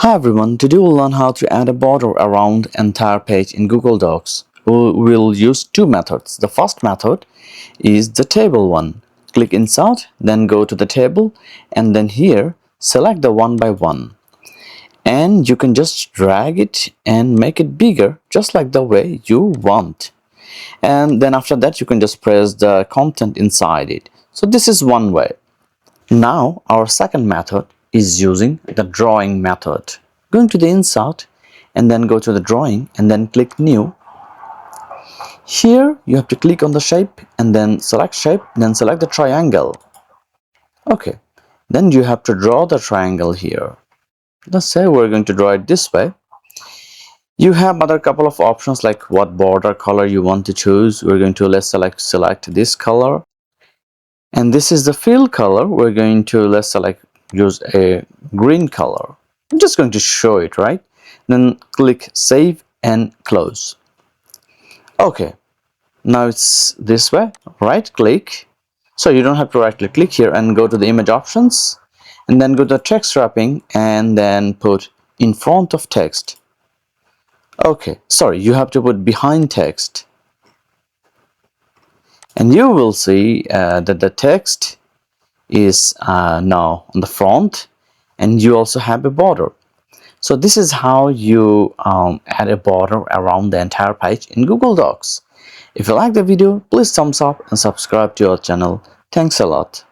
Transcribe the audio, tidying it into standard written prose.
Hi everyone, today we'll learn how to add a border around entire page in Google Docs. We'll use two methods. The first method is the table one. Click Insert, then go to the table, and then here select the one by one. And you can just drag it and make it bigger just like the way you want. And then after that you can just press the content inside it. So this is one way. Now our second method is using the drawing method. Going to the insert and then go to the drawing and then click new. Here you have to click on the shape and then select shape, then select the triangle. Okay, then you have to draw the triangle here. Let's say we're going to draw it this way. You have other couple of options like what border color you want to choose. We're going to let's select this color. And this is the fill color. We're going to use a green color. I'm just going to show it, right? Then click save and close. Okay, now it's this way. Right click. So you don't have to right click here and go to the image options and then go to text wrapping and then put in front of text. Okay, sorry, you have to put behind text. And you will see that the text is now on the front and you also have a border. So this is how you add a border around the entire page in Google Docs. If you like the video, please thumbs up and subscribe to our channel. Thanks a lot.